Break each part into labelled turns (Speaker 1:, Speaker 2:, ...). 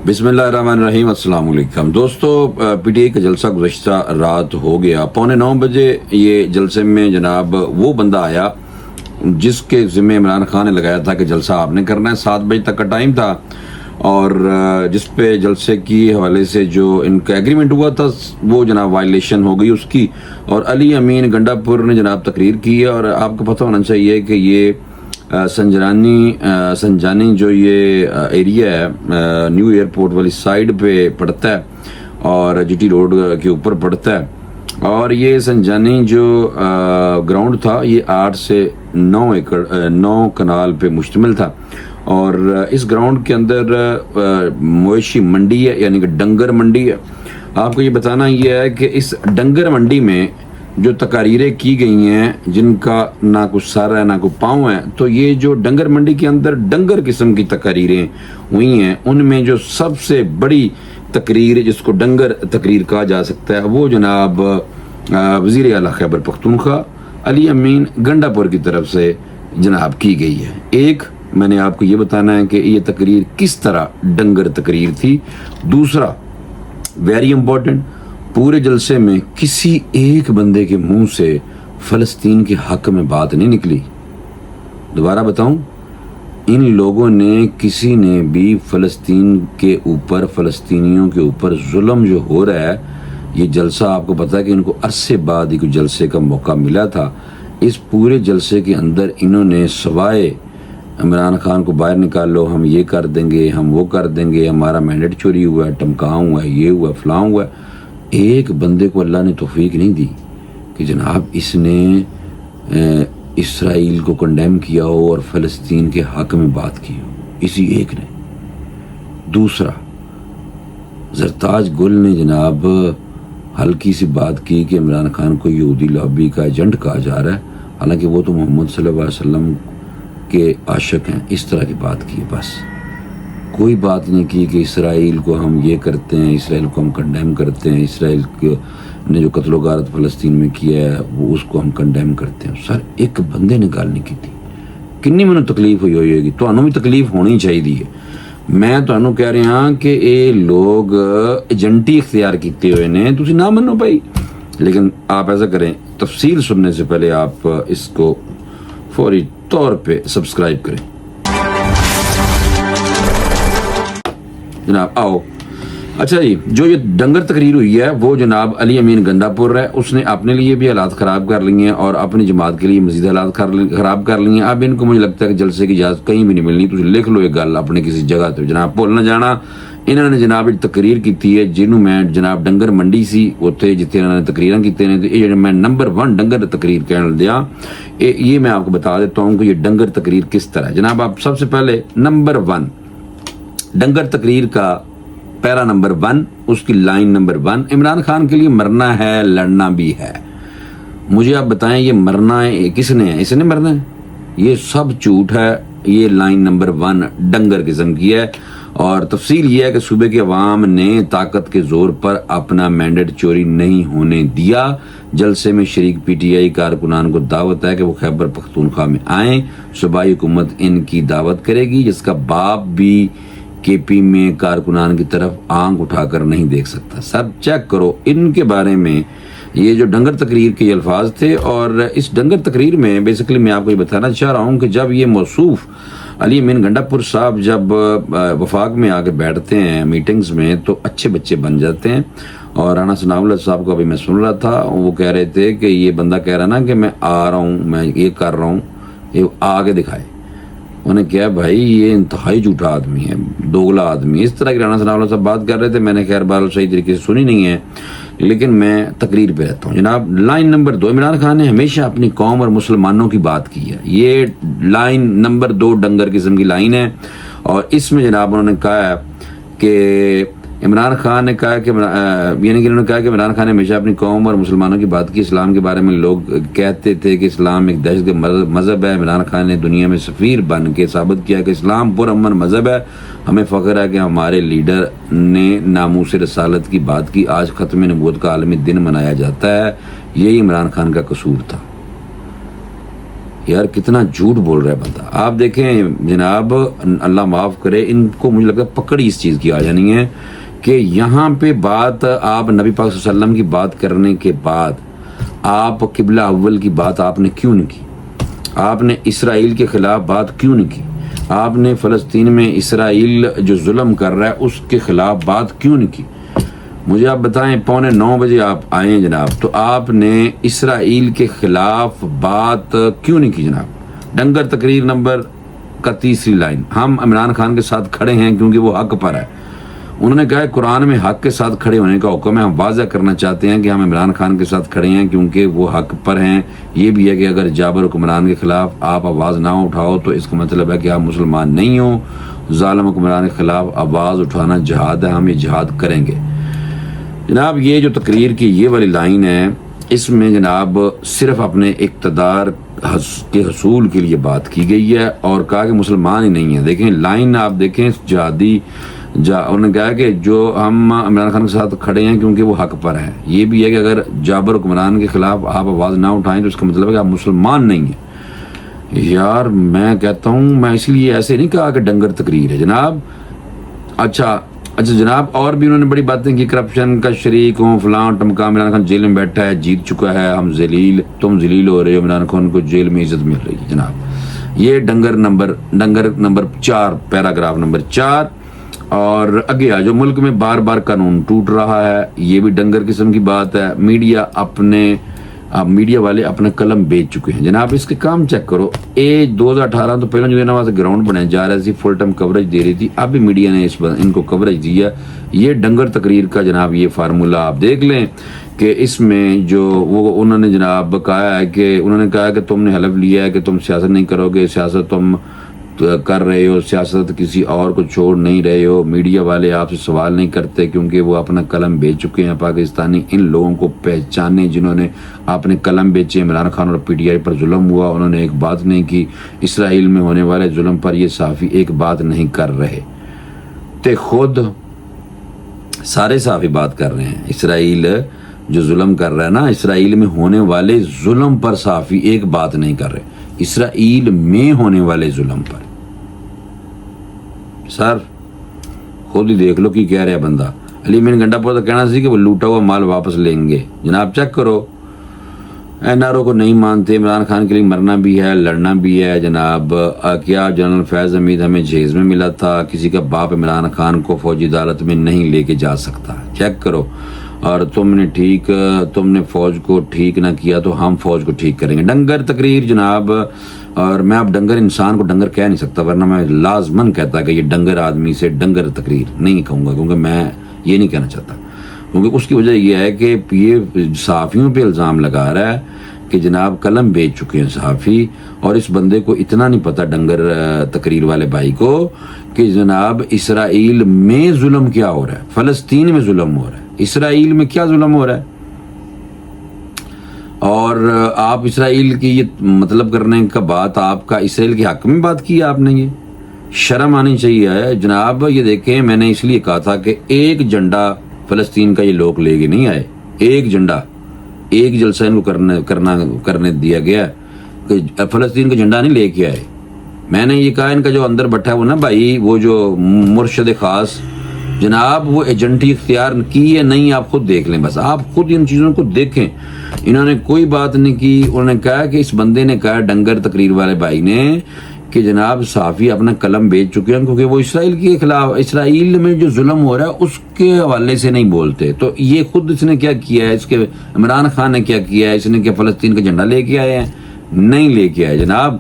Speaker 1: بسم اللہ الرحمن الرحیم۔ السلام علیکم دوستو، پی ٹی آئی کا جلسہ گزشتہ رات ہو گیا 8:45 بجے۔ یہ جلسے میں جناب وہ بندہ آیا جس کے ذمہ عمران خان نے لگایا تھا کہ جلسہ آپ نے کرنا ہے، 7 بجے تک کا ٹائم تھا، اور جس پہ جلسے کی حوالے سے جو ان کا ایگریمنٹ ہوا تھا وہ جناب وائلیشن ہو گئی اس کی، اور علی امین گنڈا پور نے جناب تقریر کی ہے۔ اور آپ کو پتہ ہونا چاہیے کہ یہ سنجانی جو یہ ایریا ہے نیو ایئرپورٹ والی سائیڈ پہ پڑتا ہے اور جی ٹی روڈ کے اوپر پڑتا ہے، اور یہ سنجانی جو گراؤنڈ تھا یہ 8 سے 9 کنال پہ مشتمل تھا، اور اس گراؤنڈ کے اندر مویشی منڈی ہے، یعنی کہ ڈنگر منڈی ہے۔ آپ کو یہ بتانا یہ ہے کہ اس ڈنگر منڈی میں جو تقاریریں کی گئی ہیں جن کا نہ کچھ سر ہے نہ کوئی پاؤں ہے، تو یہ جو ڈنگر منڈی کے اندر ڈنگر قسم کی تقاریریں ہوئی ہیں، ان میں جو سب سے بڑی تقریر جس کو ڈنگر تقریر کہا جا سکتا ہے وہ جناب وزیر اعلیٰ خیبر پختونخوا علی امین گنڈا پور کی طرف سے جناب کی گئی ہے۔ ایک میں نے آپ کو یہ بتانا ہے کہ یہ تقریر کس طرح ڈنگر تقریر تھی۔ دوسرا ویری امپورٹنٹ، پورے جلسے میں کسی ایک بندے کے منہ سے فلسطین کے حق میں بات نہیں نکلی۔ دوبارہ بتاؤں، ان لوگوں نے کسی نے بھی فلسطین کے اوپر، فلسطینیوں کے اوپر ظلم جو ہو رہا ہے، یہ جلسہ آپ کو پتا ہے کہ ان کو عرصے بعد ایک جلسے کا موقع ملا تھا۔ اس پورے جلسے کے اندر انہوں نے سوائے عمران خان کو باہر نکال لو، ہم یہ کر دیں گے، ہم وہ کر دیں گے، ہمارا مینڈیٹ چوری ہوا ہے، ٹمکاؤں ہوا ہے، یہ ہوا فلاں ہوا ہے، ایک بندے کو اللہ نے توفیق نہیں دی کہ جناب اس نے اسرائیل کو کنڈیم کیا ہو اور فلسطین کے حق میں بات کی ہو، اسی ایک نے۔ دوسرا، زرتاج گل نے جناب ہلکی سی بات کی کہ عمران خان کو یہودی لابی کا ایجنٹ کہا جا رہا ہے، حالانکہ وہ تو محمد صلی اللہ علیہ وسلم کے عاشق ہیں۔ اس طرح کی بات کی، بس کوئی بات نہیں کی کہ اسرائیل کو ہم یہ کرتے ہیں، اسرائیل کو ہم کنڈیم کرتے ہیں، اسرائیل نے جو قتل و غارت فلسطین میں کیا ہے وہ اس کو ہم کنڈیم کرتے ہیں۔ سر ایک بندے نے گل نہیں کی تھی۔ کنی میں تکلیف ہوئی ہوگی، تو بھی تکلیف ہونی چاہیے۔ میں تو کہہ رہا ہوں کہ یہ لوگ ایجنٹی اختیار کیتے ہوئے نے، تسی نہ منو بھائی، لیکن آپ ایسا کریں، تفصیل سننے سے پہلے آپ اس کو فوری طور پہ سبسکرائب کریں۔ جناب آؤ، اچھا جی، جو یہ ڈنگر تقریر ہوئی ہے وہ جناب علی امین گنڈا پور ہے، اس نے اپنے لیے بھی حالات خراب کر لی ہیں اور اپنی جماعت کے لیے مزید حالات خراب کر لی ہیں۔ اب ان کو مجھے لگتا ہے کہ جلسے کی اجازت کہیں بھی نہیں ملنی، تو لکھ لو یہ گل اپنے کسی جگہ تو جناب بھول نہ جانا۔ انہوں نے جناب تقریر کی ہے جنہوں میں جناب ڈنگر منڈی سی اتنے جتنے انہوں نے تقریراں کی نے، یہ میں نمبر 1 ڈنگر تقریر کہنے دیا۔ یہ میں آپ کو بتا دیتا ہوں کہ یہ ڈنگر تقریر کس طرح ہے۔ جناب آپ سب سے پہلے نمبر 1 ڈنگر تقریر کا پیرا نمبر 1، اس کی لائن نمبر 1، عمران خان کے لیے مرنا ہے، لڑنا بھی ہے۔ مجھے آپ بتائیں یہ مرنا ہے کس نے ہے؟ اس نے مرنا ہے؟ یہ سب جھوٹ ہے۔ یہ لائن نمبر 1 ڈنگر قسم کی ہے، اور تفصیل یہ ہے کہ صوبے کے عوام نے طاقت کے زور پر اپنا مینڈیٹ چوری نہیں ہونے دیا۔ جلسے میں شریک پی ٹی آئی کارکنان کو دعوت ہے کہ وہ خیبر پختونخوا میں آئیں، صوبائی حکومت ان کی دعوت کرے گی، جس کا باپ بھی کے پی میں کارکنان کی طرف آنکھ اٹھا کر نہیں دیکھ سکتا۔ سب چیک کرو ان کے بارے میں، یہ جو ڈنگر تقریر کے الفاظ تھے۔ اور اس ڈنگر تقریر میں بیسیکلی میں آپ کو یہ بتانا چاہ رہا ہوں کہ جب یہ موصوف علی امین گنڈا پور صاحب جب وفاق میں آ کے بیٹھتے ہیں میٹنگز میں تو اچھے بچے بن جاتے ہیں۔ اور رانا ثناء اللہ صاحب کو ابھی میں سن رہا تھا، وہ کہہ رہے تھے کہ یہ بندہ کہہ رہا نا کہ میں آ رہا ہوں، میں یہ کر رہا ہوں، یہ آگے دکھائے۔ انہوں نے کہا بھائی یہ انتہائی جھوٹا آدمی ہے، دوگلا آدمی، اس طرح کی رانا ثناء اللہ صاحب بات کر رہے تھے۔ میں نے خیر بہرحال صحیح طریقے سے سنی نہیں ہے، لیکن میں تقریر پہ رہتا ہوں۔ جناب لائن نمبر 2، عمران خان نے ہمیشہ اپنی قوم اور مسلمانوں کی بات کی ہے۔ یہ لائن نمبر 2 ڈنگر قسم کی لائن ہے، اور اس میں جناب انہوں نے کہا ہے کہ عمران خان نے کہا کہ یعنی کہ انہوں نے کہا کہ عمران خان نے ہمیشہ اپنی قوم اور مسلمانوں کی بات کی۔ اسلام کے بارے میں لوگ کہتے تھے کہ اسلام ایک دہشت گرد مذہب ہے۔ عمران خان نے دنیا میں سفیر بن کے ثابت کیا کہ اسلام پرامن مذہب ہے۔ ہمیں فخر ہے کہ ہمارے لیڈر نے ناموس رسالت کی بات کی۔ آج ختم نبوت کا عالمی دن منایا جاتا ہے، یہی عمران خان کا قصور تھا۔ یار کتنا جھوٹ بول رہا ہے بندہ. آپ دیکھیں جناب, اللہ معاف کرے, ان کو مجھے لگتا ہے پکڑی اس چیز کی آ جانی ہے کہ یہاں پہ بات آپ نبی پاک صلی اللہ علیہ وسلم کی بات کرنے کے بعد آپ قبلہ اول کی بات آپ نے کیوں نہیں کی؟ آپ نے اسرائیل کے خلاف بات کیوں نہیں کی؟ آپ نے فلسطین میں اسرائیل جو ظلم کر رہا ہے اس کے خلاف بات کیوں نہیں کی؟ مجھے آپ بتائیں, 8:45 بجے آپ آئیں جناب, تو آپ نے اسرائیل کے خلاف بات کیوں نہیں کی جناب؟ ڈنگر تقریر نمبر کا 3 لائن, ہم عمران خان کے ساتھ کھڑے ہیں کیونکہ وہ حق پر ہے. انہوں نے کہا ہے قرآن میں حق کے ساتھ کھڑے ہونے کا حکم ہے. ہم واضح کرنا چاہتے ہیں کہ ہم عمران خان کے ساتھ کھڑے ہیں کیونکہ وہ حق پر ہیں. یہ بھی ہے کہ اگر جابر حکمران کے خلاف آپ آواز نہ اٹھاؤ تو اس کا مطلب ہے کہ آپ مسلمان نہیں ہو. ظالم حکمران کے خلاف آواز اٹھانا جہاد ہے, ہم یہ جہاد کریں گے. جناب یہ جو تقریر کی یہ والی لائن ہے, اس میں جناب صرف اپنے اقتدار کے حصول کے لیے بات کی گئی ہے اور کہا کہ مسلمان ہی نہیں ہیں. دیکھیں لائن آپ دیکھیں, جہادی انہوں نے کہا کہ جو ہم عمران خان کے ساتھ کھڑے ہیں کیونکہ وہ حق پر ہیں. یہ بھی ہے کہ اگر جابر حکمران کے خلاف آپ آواز نہ اٹھائیں تو اس کا مطلب ہے کہ آپ مسلمان نہیں ہیں. یار میں کہتا ہوں, میں اس لیے ایسے نہیں کہا کہ ڈنگر تقریر ہے جناب. اچھا جناب, اور بھی انہوں نے بڑی باتیں کی, کرپشن کا شریک ہوں, فلاں ٹمکا, عمران خان جیل میں بیٹھا ہے, جیت چکا ہے, ہم ذلیل, تم ذلیل ہو رہے ہو, عمران خان کو جیل میں عزت مل رہی ہے. جناب یہ ڈنگر نمبر 4, پیراگراف نمبر 4. اور آگے جو ملک میں بار بار قانون ٹوٹ رہا ہے, یہ بھی ڈنگر قسم کی بات ہے. میڈیا والے اپنا قلم بیچ چکے ہیں جناب. اس کے کام چیک کرو. 2018 تو پہلے جو ہے نا وہاں سے گراؤنڈ بنایا جا رہا سی, فل ٹائم کوریج دے رہی تھی, اب بھی میڈیا نے ان کو کوریج دیا. یہ ڈنگر تقریر کا جناب یہ فارمولہ آپ دیکھ لیں کہ اس میں جو وہ انہوں نے جناب کہا ہے کہ انہوں نے کہا کہ تم نے حلف لیا ہے کہ تم سیاست نہیں کرو گے, سیاست تم کر رہے ہو, سیاست کسی اور کو چھوڑ نہیں رہے ہو. میڈیا والے آپ سے سوال نہیں کرتے کیونکہ وہ اپنا قلم بیچ چکے ہیں. پاکستانی ان لوگوں کو پہچانے جنہوں نے اپنے قلم بیچے. عمران خان اور پی ٹی آئی پر ظلم ہوا, انہوں نے ایک بات نہیں کی. اسرائیل میں ہونے والے ظلم پر یہ صحافی ایک بات نہیں کر رہے تے, خود سارے صحافی بات کر رہے ہیں. اسرائیل جو ظلم کر رہا ہے نا, اسرائیل میں ہونے والے ظلم پر صحافی ایک بات نہیں کر رہے, اسرائیل میں ہونے والے ظلم پر. سر خود ہی دیکھ لو کی کہہ رہا ہے بندہ. علی امین گنڈا پور تو کہنا سی کہ وہ لوٹا ہوا مال واپس لیں گے. جناب چیک کرو, این آر او کو نہیں مانتے. عمران خان کے لیے مرنا بھی ہے, لڑنا بھی ہے. جناب کیا جنرل فیض حمید ہمیں جہیز میں ملا تھا؟ کسی کا باپ عمران خان کو فوجی عدالت میں نہیں لے کے جا سکتا. چیک کرو. اور تم نے فوج کو ٹھیک نہ کیا تو ہم فوج کو ٹھیک کریں گے. ڈنگر تقریر جناب. اور میں اب ڈنگر انسان کو ڈنگر کہہ نہیں سکتا, ورنہ میں لازمن کہتا کہ یہ ڈنگر آدمی سے ڈنگر تقریر نہیں کہوں گا, کیونکہ میں یہ نہیں کہنا چاہتا. کیونکہ اس کی وجہ یہ ہے کہ یہ صحافیوں پہ الزام لگا رہا ہے کہ جناب قلم بیچ چکے ہیں صحافی, اور اس بندے کو اتنا نہیں پتا ڈنگر تقریر والے بھائی کو کہ جناب اسرائیل میں ظلم کیا ہو رہا ہے, فلسطین میں ظلم ہو رہا ہے, اسرائیل میں کیا ظلم ہو رہا ہے. اور آپ اسرائیل کی یہ مطلب کرنے کا بات, آپ کا اسرائیل کے حق میں بات کی آپ نے, یہ شرم آنی چاہیے جناب. یہ دیکھیں میں نے اس لیے کہا تھا کہ ایک جھنڈا فلسطین کا یہ لوگ لے کے نہیں آئے. ایک جھنڈا, ایک جلسہ ان کو کرنے دیا گیا کہ فلسطین کا جھنڈا نہیں لے کے آئے. میں نے یہ کہا ان کا جو اندر بیٹھا ہے وہ نا بھائی, وہ جو مرشد خاص جناب, وہ ایجنٹی اختیار کی ہے نہیں, آپ خود دیکھ لیں. بس آپ خود ان چیزوں کو دیکھیں. انہوں نے کوئی بات نہیں کی. انہوں نے کہا کہ اس بندے نے کہا, ڈنگر تقریر والے بھائی نے, کہ جناب صحافی اپنا قلم بیچ چکے ہیں کیونکہ وہ اسرائیل کے خلاف, اسرائیل میں جو ظلم ہو رہا ہے اس کے حوالے سے نہیں بولتے. تو یہ خود اس نے کیا کیا ہے, اس کے عمران خان نے کیا کیا ہے, اس نے کیا فلسطین کا جھنڈا لے کے آئے ہیں؟ نہیں لے کے آئے جناب.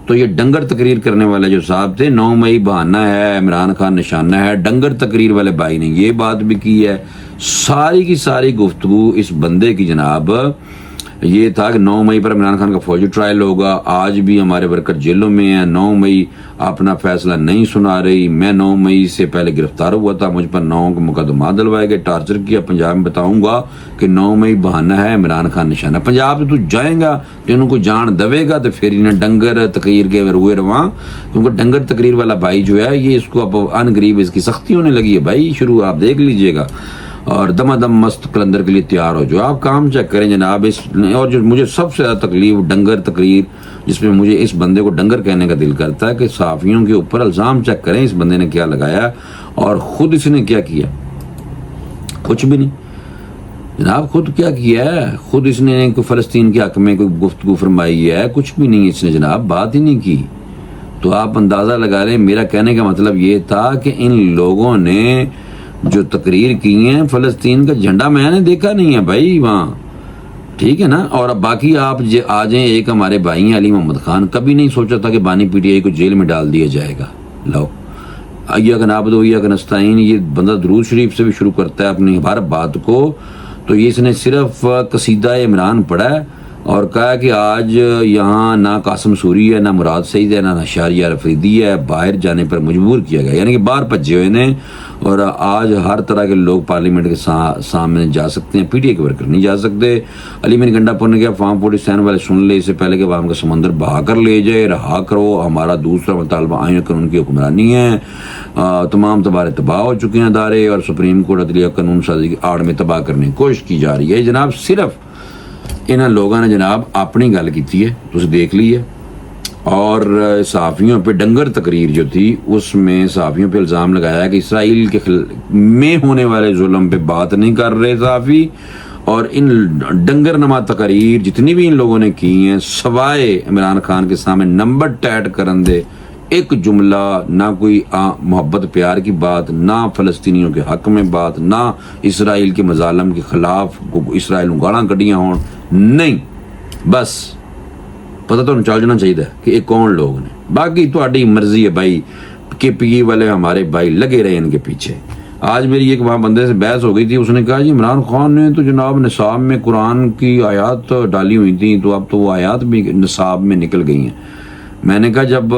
Speaker 1: تو یہ ڈنگر تقریر کرنے والے جو صاحب تھے, 9 مئی بہانہ ہے, عمران خان نشانہ ہے, ڈنگر تقریر والے بھائی نے یہ بات بھی کی ہے. ساری کی ساری گفتگو اس بندے کی جناب یہ تھا کہ 9 مئی پر عمران خان کا فوجی ٹرائل ہوگا. آج بھی ہمارے ورکر جیلوں میں ہیں. 9 مئی اپنا فیصلہ نہیں سنا رہی. میں 9 مئی سے پہلے گرفتار ہوا تھا, مجھ پر 9 کے مقدمات دلوائے گئے, ٹارچر کیا. پنجاب میں بتاؤں گا کہ 9 مئی بہانہ ہے, عمران خان نشانہ. پنجاب سے تو جائیں گا تو انہوں کو جان دوے گا, تو پھر انہیں ڈنگر تقریر کے روئے رواں. کیونکہ ڈنگر تقریر والا بھائی جو ہے یہ اس کو اب ان قریب اس کی سختی ہونے لگی ہے بھائی. شروع آپ دیکھ لیجئے گا. اور دما دم مست کلندر کے لیے تیار ہو جو. آپ کام چیک کریں جناب. اور جو مجھے سب سے زیادہ تکلیف ڈنگر تقریر جس میں مجھے اس بندے کو ڈنگر کہنے کا دل کرتا ہے کہ صحافیوں کے اوپر الزام چیک کریں اس بندے نے کیا لگایا اور خود اس نے کیا کیا. کچھ بھی نہیں جناب. خود کیا کیا ہے؟ خود اس نے کوئی فلسطین کے حق میں کوئی گفتگو فرمائی ہے؟ کچھ بھی نہیں اس نے جناب، بات ہی نہیں کی. تو آپ اندازہ لگا لیں. میرا کہنے کا مطلب یہ تھا کہ ان لوگوں نے جو تقریر کی ہیں فلسطین کا جھنڈا میں نے دیکھا نہیں ہے بھائی وہاں، ٹھیک ہے نا. اور اب باقی آپ آ جائیں، ایک ہمارے بھائی ہیں علی محمد خان، کبھی نہیں سوچا تھا کہ بانی پی ٹی آئی کو جیل میں ڈال دیا جائے گا. لو ایاک نعبد و ایاک نستعین، یہ بندہ درود شریف سے بھی شروع کرتا ہے اپنی ہر بات کو. تو یہ اس نے صرف قصیدہ عمران پڑھا ہے اور کہا کہ آج یہاں نہ قاسم سوری ہے، نہ مراد سعید ہے، نہ اشاریہ رفیدی ہے، باہر جانے پر مجبور کیا گیا، یعنی کہ باہر بھجے ہوئے نے. اور آج ہر طرح کے لوگ پارلیمنٹ کے سامنے جا سکتے ہیں، پی ٹی آئی کے ورکر نہیں جا سکتے. علی امین گنڈا پور نے کیا فارم 47 والے سن لے، اس سے پہلے کہ عوام کا سمندر بہا کر لے جائے، رہا کرو. ہمارا دوسرا مطالبہ آئین قانون کی حکمرانی ہے. تمام تبارے تباہ ہو چکے ہیں ادارے، اور سپریم کورٹ عدلیہ قانون سازی کی آڑ میں تباہ کرنے کی کوشش کی جا رہی ہے. جناب صرف انہاں لوگوں نے جناب اپنی گل کی ہے، تسی دیکھ لی ہے. اور صحافیوں پہ ڈنگر تقریر جو تھی اس میں صحافیوں پہ الزام لگایا کہ اسرائیل کے میں ہونے والے ظلم پہ بات نہیں کر رہے صحافی. اور ان ڈنگر نما تقریر جتنی بھی ان لوگوں نے کی ہیں سوائے عمران خان کے سامنے نمبر ٹیٹ کرن دے ایک جملہ، نہ کوئی محبت پیار کی بات، نہ فلسطینیوں کے حق میں بات، نہ اسرائیل کے مظالم کے خلاف اسرائیل کو گالاں کڈیاں ہون، نہیں. بس پتہ تو چل جانا چاہیے کہ یہ کون لوگ نے. باقی تہاڈی مرضی ہے بھائی، کے پی ای والے ہمارے بھائی لگے رہے ان کے پیچھے. آج میری ایک وہاں بندے سے بحث ہو گئی تھی، اس نے کہا جی عمران خان نے تو جناب نصاب میں قرآن کی آیات ڈالی ہوئی تھیں، تو اب تو وہ آیات بھی نصاب میں نکل گئی ہیں. میں نے کہا جب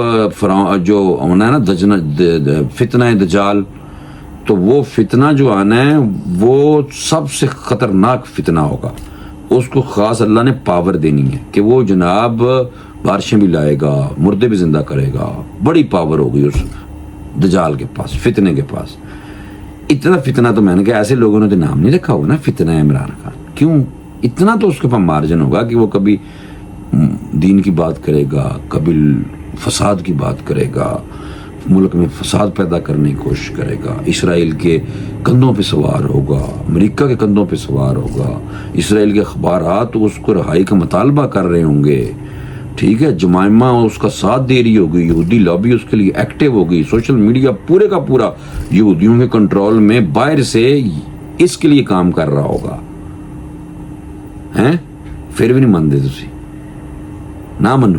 Speaker 1: جو ہونا ہے نا فتنہ دجال، تو وہ فتنہ جو آنا ہے وہ سب سے خطرناک فتنہ ہوگا. اس کو خاص اللہ نے پاور دینی ہے کہ وہ جناب بارشیں بھی لائے گا، مردے بھی زندہ کرے گا. بڑی پاور ہوگی اس دجال کے پاس، فتنے کے پاس. اتنا فتنہ تو میں نے کہا ایسے لوگوں نے تو نام نہیں رکھا ہوگا نا فتنہ عمران خان. کیوں؟ اتنا تو اس کے پاس مارجن ہوگا کہ وہ کبھی دین کی بات کرے گا، کبھی فساد کی بات کرے گا، ملک میں فساد پیدا کرنے کی کوشش کرے گا، اسرائیل کے کندھوں پہ سوار ہوگا، امریکہ کے کندھوں پہ سوار ہوگا. اسرائیل کے اخبارات اس کو رہائی کا مطالبہ کر رہے ہوں گے، ٹھیک ہے. جمائمہ اس کا ساتھ دے رہی ہوگی، یہودی لابی اس کے لیے ایکٹیو ہوگی. سوشل میڈیا پورے کا پورا یہودیوں کے کنٹرول میں باہر سے اس کے لیے کام کر رہا ہوگا. ہیں پھر بھی نہیں مانتے تسی، نہ منو.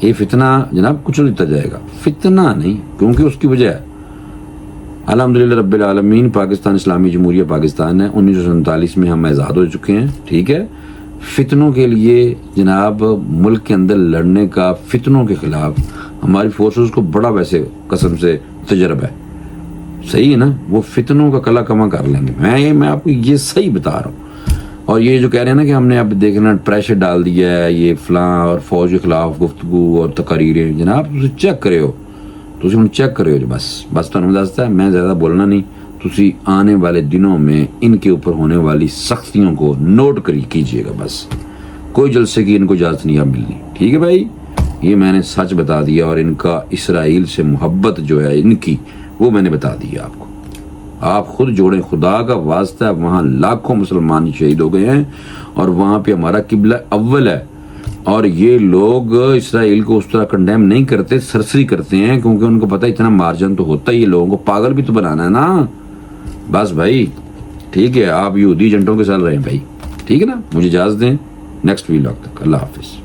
Speaker 1: یہ فتنہ جناب کچھ لیتا جائے گا، فتنہ نہیں، کیونکہ اس کی وجہ ہے الحمدللہ رب العالمین پاکستان اسلامی جمہوریہ پاکستان ہے. 1947 میں ہم آزاد ہو چکے ہیں، ٹھیک ہے. فتنوں کے لیے جناب ملک کے اندر لڑنے کا، فتنوں کے خلاف ہماری فورسز کو بڑا ویسے قسم سے تجربہ ہے، صحیح ہے نا. وہ فتنوں کا کلا کما کر لیں گے. میں آپ کو یہ صحیح بتا رہا ہوں. اور یہ جو کہہ رہے ہیں نا کہ ہم نے اب دیکھنا پریشر ڈال دیا ہے یہ فلاں اور فوج کے خلاف گفتگو اور تقریریں، جناب تسی چیک کرے ہو، تسی ہن چیک کرے ہو. بس تمہیں دستا ہے، میں زیادہ بولنا نہیں. تسی آنے والے دنوں میں ان کے اوپر ہونے والی سختیوں کو نوٹ کیجئے گا. بس کوئی جلسے کی ان کو اجازت نہیں ملنی، ٹھیک ہے بھائی. یہ میں نے سچ بتا دیا. اور ان کا اسرائیل سے محبت جو ہے ان کی، وہ میں نے بتا دیا آپ کو. آپ خود جوڑیں، خدا کا واسطہ. وہاں لاکھوں مسلمان شہید ہو گئے ہیں اور وہاں پہ ہمارا قبلہ اول ہے. اور یہ لوگ اسرائیل کو اس طرح کنڈیم نہیں کرتے، سرسری کرتے ہیں، کیونکہ ان کو پتہ اتنا مارجن تو ہوتا ہی ہے. لوگوں کو پاگل بھی تو بنانا ہے نا. بس بھائی ٹھیک ہے، آپ یہودی ایجنٹوں کے ساتھ رہیں بھائی، ٹھیک ہے نا. مجھے اجازت دیں، نیکسٹ ویلاگ تک. اللہ حافظ.